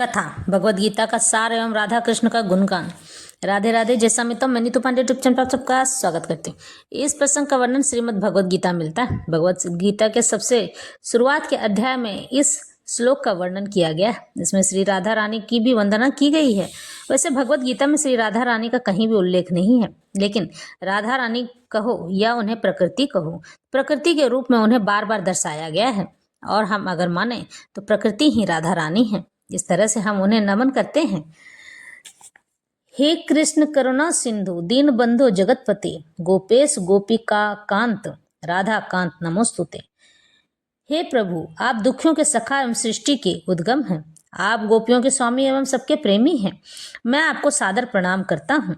कथा भगवद गीता का सार एवं राधा कृष्ण का गुणगान। राधे राधे। जैसा मित्रम मैं नीतू पांडे यूट्यूब चैनल पर सबका स्वागत करती हूँ। इस प्रसंग का वर्णन श्रीमद् भगवद गीता मिलता है। भगवद गीता के सबसे शुरुआत के अध्याय में इस श्लोक का वर्णन किया गया है। इसमें श्री राधा रानी की भी वंदना की गई है। वैसे भगवद गीता में श्री राधा रानी का कहीं भी उल्लेख नहीं है, लेकिन राधा रानी कहो या उन्हें प्रकृति कहो, प्रकृति के रूप में उन्हें बार बार दर्शाया गया है। और हम अगर माने तो प्रकृति ही राधा रानी है। इस तरह से हम उन्हें नमन करते हैं। हे कृष्ण करुणा सिंधु दीन बंधु जगतपति, गोपेश गोपिका कांत राधा कांत नमोस्तुते। हे प्रभु, आप दुखियों के सखा एवं सृष्टि के उद्गम हैं। आप गोपियों के स्वामी एवं सबके प्रेमी हैं। मैं आपको सादर प्रणाम करता हूँ।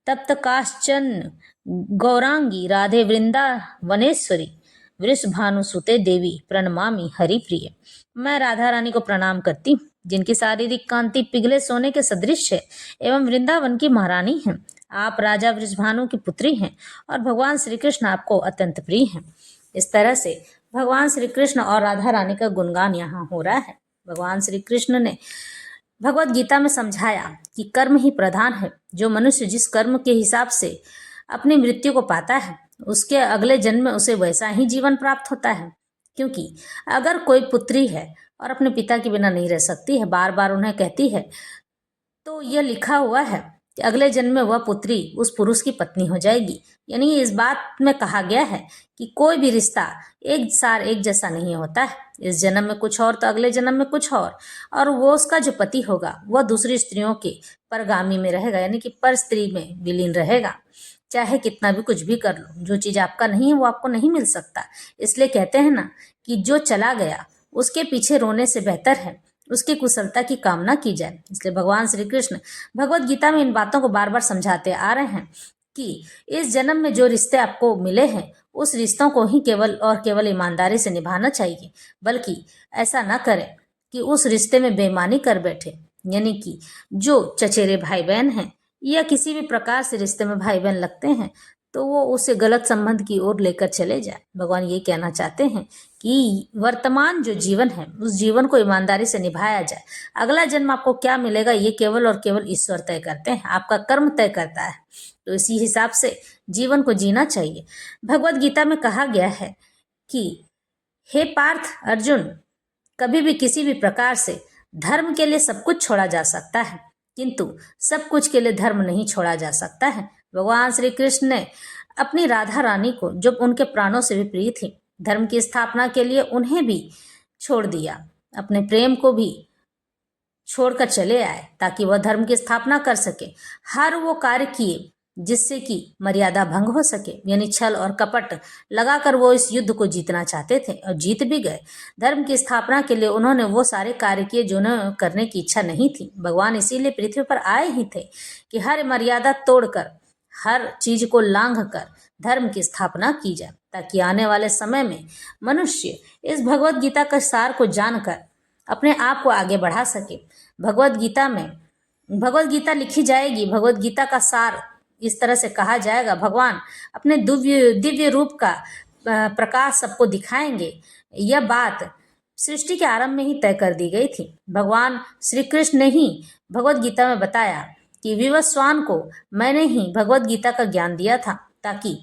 तप्त काश्चन गौरांगी राधे वृंदावनेश्वरी वृषभानुसुते देवी प्रणमामि हरि प्रिय। मैं राधा रानी को प्रणाम करती हूँ, जिनकी शारीरिक कांति पिघले सोने के सदृश है एवं वृंदावन की महारानी हैं। आप राजा वृषभानु की पुत्री हैं और भगवान श्री कृष्ण आपको अत्यंत प्रिय हैं। इस तरह से भगवान श्री कृष्ण और राधा रानी का गुणगान यहाँ हो रहा है। भगवान श्री कृष्ण ने भगवद गीता में समझाया कि कर्म ही प्रधान है। जो मनुष्य जिस कर्म के हिसाब से अपनी मृत्यु को पाता है, उसके अगले जन्म में उसे वैसा ही जीवन प्राप्त होता है। क्योंकि अगर कोई पुत्री है और अपने पिता के बिना नहीं रह सकती है, बार बार उन्हें कहती है, तो यह लिखा हुआ है कि अगले जन्म में वह पुत्री उस पुरुष की पत्नी हो जाएगी। यानी इस बात में कहा गया है कि कोई भी रिश्ता एक सार एक जैसा नहीं होता है। इस जन्म में कुछ और तो अगले जन्म में कुछ और वो उसका जो पति होगा वह दूसरी स्त्रियों के परगामी में रहेगा, यानी कि पर स्त्री में विलीन रहेगा। चाहे कितना भी कुछ भी कर लो, जो चीज आपका नहीं है वो आपको नहीं मिल सकता। इसलिए कहते हैं ना कि जो चला गया उसके पीछे रोने से बेहतर है उसकी कुशलता की कामना की जाए। इसलिए भगवान श्री कृष्ण भगवद गीता में इन बातों को बार बार समझाते आ रहे हैं कि इस जन्म में जो रिश्ते आपको मिले हैं उस रिश्तों को ही केवल और केवल ईमानदारी से निभाना चाहिए, बल्कि ऐसा न करें कि उस रिश्ते में बेईमानी कर बैठे। यानी कि जो चचेरे भाई बहन हैं या किसी भी प्रकार से रिश्ते में भाई बहन लगते हैं तो वो उसे गलत संबंध की ओर लेकर चले जाए। भगवान ये कहना चाहते हैं कि वर्तमान जो जीवन है उस जीवन को ईमानदारी से निभाया जाए। अगला जन्म आपको क्या मिलेगा ये केवल और केवल ईश्वर तय करते हैं, आपका कर्म तय करता है। तो इसी हिसाब से जीवन को जीना चाहिए। भगवद गीता में कहा गया है कि हे पार्थ अर्जुन, कभी भी किसी भी प्रकार से धर्म के लिए सब कुछ छोड़ा जा सकता है, किंतु सब कुछ के लिए धर्म नहीं छोड़ा जा सकता है। भगवान श्री कृष्ण ने अपनी राधा रानी को, जो उनके प्राणों से भी प्रिय थी, धर्म की स्थापना के लिए उन्हें भी छोड़ दिया। अपने प्रेम को भी छोड़कर चले आए ताकि वह धर्म की स्थापना कर सके। हर वो कार्य किए जिससे कि मर्यादा भंग हो सके, यानी छल और कपट लगाकर वो इस युद्ध को जीतना चाहते थे और जीत भी गए। धर्म की स्थापना के लिए उन्होंने वो सारे कार्य किए जो उन्हें करने की इच्छा नहीं थी। भगवान इसीलिए पृथ्वी पर आए ही थे कि हर मर्यादा तोड़कर, हर चीज को लांघ कर धर्म की स्थापना की जाए, ताकि आने वाले समय में मनुष्य इस भगवद गीता का सार को जानकर अपने आप को आगे बढ़ा सके। भगवद गीता लिखी जाएगी, भगवद गीता का सार इस तरह से कहा जाएगा। भगवान अपने दिव्य रूप का प्रकाश सबको दिखाएंगे। यह बात सृष्टि के आरंभ में ही तय कर दी गई थी। भगवान श्री कृष्ण ने ही भगवद गीता में बताया कि विवस्वान को मैंने ही भगवद गीता का ज्ञान दिया था, ताकि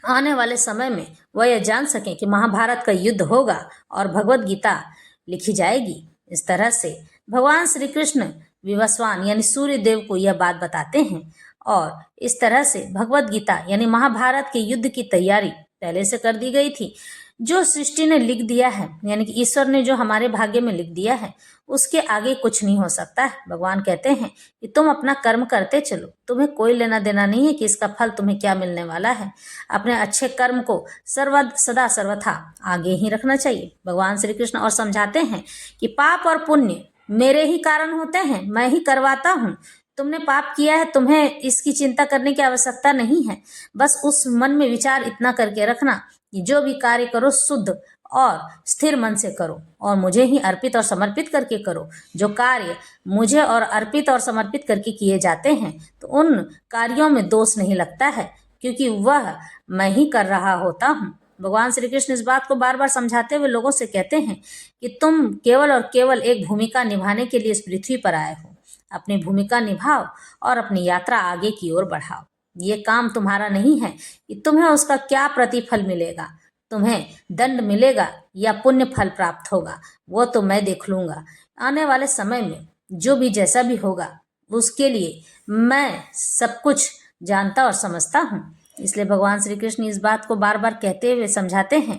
आने वाले समय में वह यह जान सकें कि महाभारत का युद्ध होगा और भगवद गीता लिखी जाएगी। इस तरह से भगवान श्री कृष्ण विवस्वान यानी सूर्य देव को यह बात बताते हैं और इस तरह से भगवद गीता यानी महाभारत के युद्ध की तैयारी पहले से कर दी गई थी। जो सृष्टि ने लिख दिया है, यानी कि ईश्वर ने जो हमारे भाग्य में लिख दिया है, उसके आगे कुछ नहीं हो सकता है। भगवान कहते हैं कि तुम अपना कर्म करते चलो, तुम्हें कोई लेना देना नहीं है कि इसका फल तुम्हें क्या मिलने वाला है। अपने अच्छे कर्म को सदा सर्वथा आगे ही रखना चाहिए। भगवान श्री कृष्ण और समझाते हैं कि पाप और पुण्य मेरे ही कारण होते हैं, मैं ही करवाता हूँ। तुमने पाप किया है, तुम्हें इसकी चिंता करने की आवश्यकता नहीं है। बस उस मन में विचार इतना करके रखना कि जो भी कार्य करो शुद्ध और स्थिर मन से करो और मुझे ही अर्पित और समर्पित करके करो। जो कार्य मुझे और अर्पित और समर्पित करके किए जाते हैं तो उन कार्यों में दोष नहीं लगता है, क्योंकि वह मैं ही कर रहा होता हूँ। भगवान श्री कृष्ण इस बात को बार बार समझाते हुए लोगों से कहते हैं कि तुम केवल और केवल एक भूमिका निभाने के लिए इस पृथ्वी पर आए हो। अपनी भूमिका निभाओ और अपनी यात्रा आगे की ओर बढ़ाओ। ये काम तुम्हारा नहीं है कि तुम्हें उसका क्या प्रतिफल मिलेगा, तुम्हें दंड मिलेगा या पुण्य फल प्राप्त होगा, वो तो मैं देख लूंगा। आने वाले समय में जो भी जैसा भी होगा उसके लिए मैं सब कुछ जानता और समझता हूँ। इसलिए भगवान श्री कृष्ण इस बात को बार बार कहते हुए समझाते हैं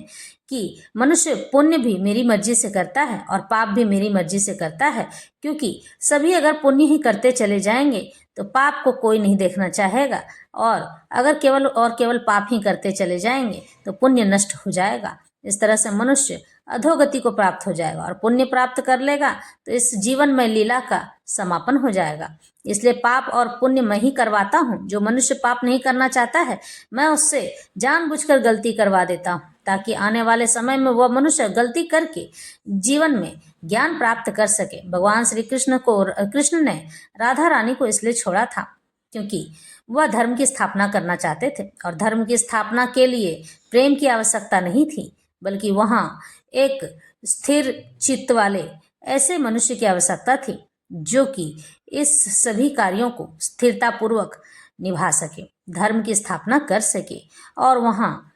कि मनुष्य पुण्य भी मेरी मर्जी से करता है और पाप भी मेरी मर्जी से करता है, क्योंकि सभी अगर पुण्य ही करते चले जाएंगे तो पाप को कोई नहीं देखना चाहेगा, और अगर केवल पाप ही करते चले जाएंगे तो पुण्य नष्ट हो जाएगा। इस तरह से मनुष्य अधोगति को प्राप्त हो जाएगा और पुण्य प्राप्त कर लेगा तो इस जीवन में लीला का समापन हो जाएगा। इसलिए पाप और पुण्य मैं ही करवाता हूँ। जो मनुष्य पाप नहीं करना चाहता है मैं उससे जानबूझकर गलती करवा देता हूँ, ताकि आने वाले समय में वह मनुष्य गलती करके जीवन में ज्ञान प्राप्त कर सके। भगवान श्री कृष्ण ने राधा रानी को इसलिए छोड़ा था क्योंकि वह धर्म की स्थापना करना चाहते थे, और धर्म की स्थापना के लिए प्रेम की आवश्यकता नहीं थी, बल्कि वहाँ एक स्थिर चित्त वाले ऐसे मनुष्य की आवश्यकता थी जो कि इस सभी कार्यों को स्थिरता पूर्वक निभा सके, धर्म की स्थापना कर सके, और वहाँ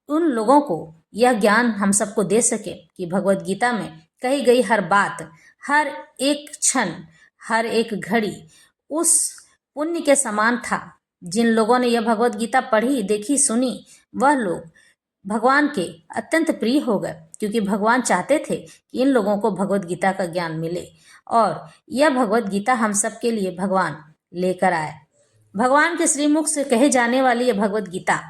उन लोगों को यह ज्ञान हम सबको दे सके कि भगवत गीता में कही गई हर बात, हर एक क्षण, हर एक घड़ी उस पुण्य के समान था। जिन लोगों ने यह भगवत गीता पढ़ी, देखी, सुनी, वह लोग भगवान के अत्यंत प्रिय हो गए, क्योंकि भगवान चाहते थे कि इन लोगों को भगवत गीता का ज्ञान मिले, और यह भगवत गीता हम सबके लिए भगवान लेकर आए। भगवान के श्रीमुख से कहे जाने वाली यह भगवत गीता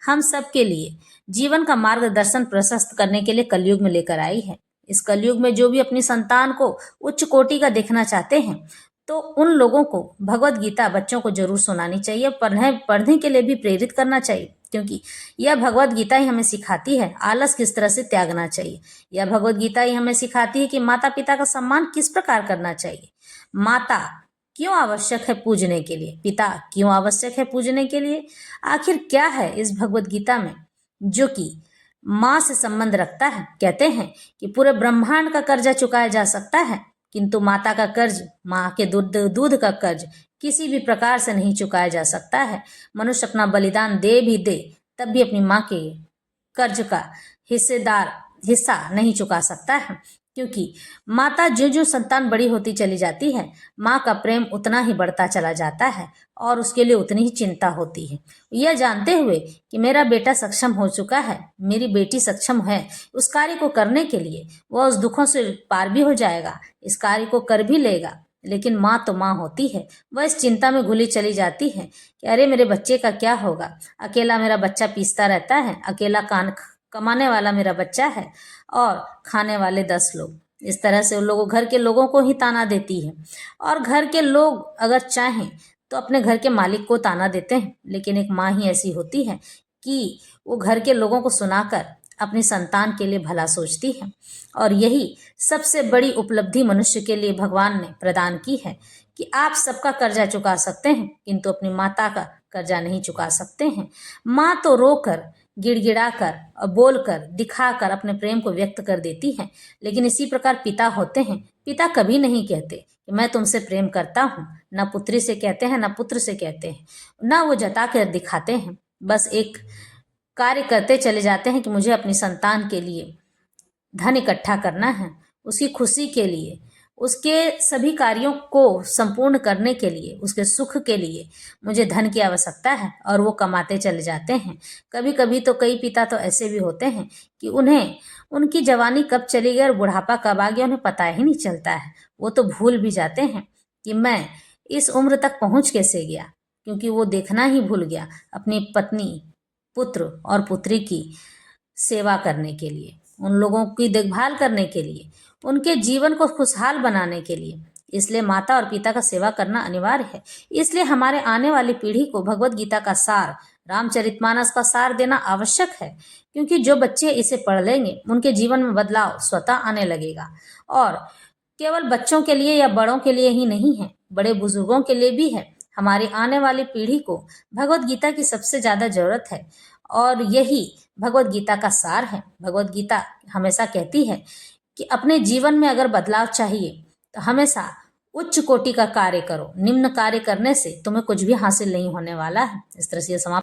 हम सबके लिए जीवन का मार्गदर्शन प्रशस्त करने के लिए कलयुग में लेकर आई है। इस कलयुग में जो भी अपनी संतान को उच्च कोटि का देखना चाहते हैं तो उन लोगों को भगवत गीता बच्चों को जरूर सुनानी चाहिए, पढ़ने के लिए भी प्रेरित करना चाहिए, क्योंकि यह भगवत गीता ही हमें सिखाती है आलस किस तरह से त्यागना चाहिए। यह भगवत गीता ही हमें सिखाती है कि माता पिता का सम्मान किस प्रकार करना चाहिए, माता क्यों आवश्यक है पूजने के लिए, पिता क्यों आवश्यक है पूजने के लिए। आखिर क्या है इस भगवत गीता में जो कि माँ से संबंध रखता है। कहते हैं कि पूरे ब्रह्मांड का कर्जा चुकाया जा सकता है, किंतु माता का कर्ज, माँ के दूध का कर्ज किसी भी प्रकार से नहीं चुकाया जा सकता है। मनुष्य अपना बलिदान दे भी दे तब भी अपनी माँ के कर्ज का हिस्सा नहीं चुका सकता है, क्योंकि माता जो संतान बड़ी होती चली जाती है, माँ का प्रेम उतना ही बढ़ता चला जाता है और उसके लिए उतनी ही चिंता होती है। यह जानते हुए कि मेरा बेटा सक्षम हो चुका है, मेरी बेटी सक्षम है उस कार्य को करने के लिए, वह उस दुखों से पार भी हो जाएगा, इस कार्य को कर भी लेगा। लेकिन माँ तो माँ होती है, वह इस चिंता में घुली चली जाती है कि अरे मेरे बच्चे का क्या होगा, अकेला मेरा बच्चा पीसता रहता है, अकेला कमाने वाला मेरा बच्चा है और खाने वाले 10 लोग। इस तरह से उन लोगों घर के लोगों को ही ताना देती है, और घर के लोग अगर चाहें तो अपने घर के मालिक को ताना देते हैं, लेकिन एक माँ ही ऐसी होती है कि वो घर के लोगों को सुनाकर अपनी संतान के लिए भला सोचती है। और यही सबसे बड़ी उपलब्धि मनुष्य के लिए भगवान ने प्रदान की है कि आप सबका कर्जा चुका सकते हैं, किंतु अपनी माता का कर्जा नहीं चुका सकते हैं। माँ तो रोकर, गिड़गिड़ाकर और बोलकर, दिखाकर अपने प्रेम को व्यक्त कर देती है, लेकिन इसी प्रकार पिता होते हैं। पिता कभी नहीं कहते कि मैं तुमसे प्रेम करता हूँ, न पुत्री से कहते हैं न पुत्र से कहते हैं, न वो जता कर दिखाते हैं, बस एक कार्य करते चले जाते हैं कि मुझे अपनी संतान के लिए धन इकट्ठा करना है, उसकी खुशी के लिए, उसके सभी कार्यों को संपूर्ण करने के लिए, उसके सुख के लिए मुझे धन की आवश्यकता है, और वो कमाते चले जाते हैं। कभी कभी तो कई पिता तो ऐसे भी होते हैं कि उन्हें उनकी जवानी कब चली गई और बुढ़ापा कब आ गया उन्हें पता ही नहीं चलता है। वो तो भूल भी जाते हैं कि मैं इस उम्र तक पहुंच कैसे गया, क्योंकि वो देखना ही भूल गया अपनी पत्नी, पुत्र और पुत्री की सेवा करने के लिए, उन लोगों की देखभाल करने के लिए, उनके जीवन को खुशहाल बनाने के लिए। इसलिए माता और पिता का सेवा करना अनिवार्य है। इसलिए हमारे आने वाली पीढ़ी को भगवत गीता का सार, रामचरितमानस का सार देना आवश्यक है, क्योंकि जो बच्चे इसे पढ़ लेंगे उनके जीवन में बदलाव स्वतः आने लगेगा। और केवल बच्चों के लिए या बड़ों के लिए ही नहीं है, बड़े बुजुर्गों के लिए भी है। हमारी आने वाली पीढ़ी को भगवत गीता की सबसे ज्यादा जरूरत है, और यही भगवत गीता का सार है। भगवत गीता हमेशा कहती है कि अपने जीवन में अगर बदलाव चाहिए तो हमेशा उच्च कोटि का कार्य करो, निम्न कार्य करने से तुम्हें कुछ भी हासिल नहीं होने वाला है। इस तरह से ये समाप्त